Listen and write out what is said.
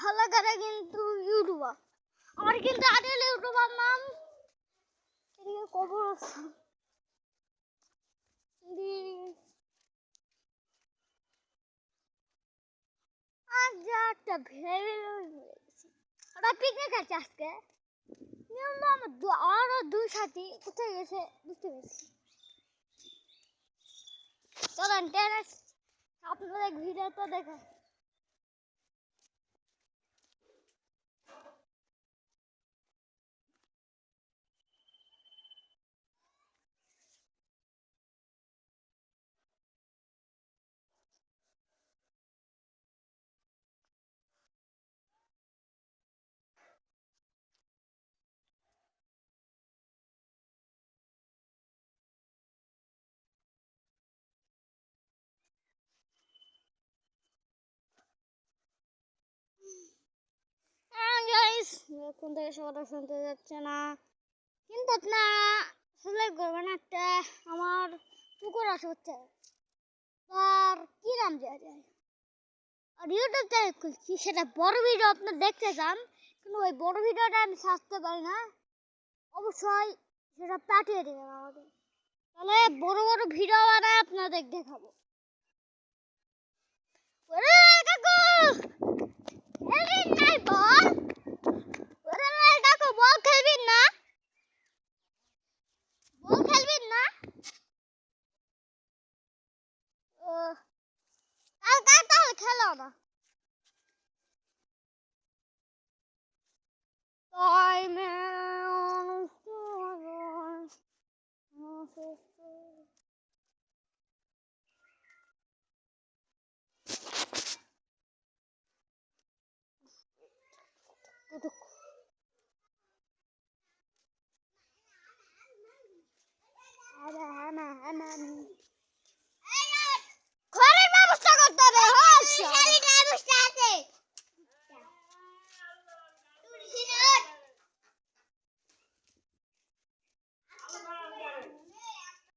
Follow করে কিন্তু YouTuber. আমার কিন্তু আরেল ইউটিউবার নাম এদিকে কবর আজ একটা ভেবে ওরা পিকনিক আছে আজকে। আমার আরো দুই সাথী কোথায় গেছে বুঝতে পেরেছি। চলেন টেরেস আপনাদের ভিডিওটা দেখা। এখন থেকে সবাই শুনতে যাচ্ছে না কিন্তু আপনারা সিলেক্ট করবেন একটা আমার পুকুর আছে হচ্ছে আর কি নাম দেওয়া যায় আর ইউটিউব চ্যানেল খুলছি সেটা বড় ভিডিও আপনার দেখতে চান কিন্তু ওই বড় ভিডিওটা আমি ছাড়তে পারি না অবশ্যই সেটা পাঠিয়ে দেবেন আমাদের তাহলে বড় বড় ভিডিও বানায় আপনাদের দেখাবো। খেলো না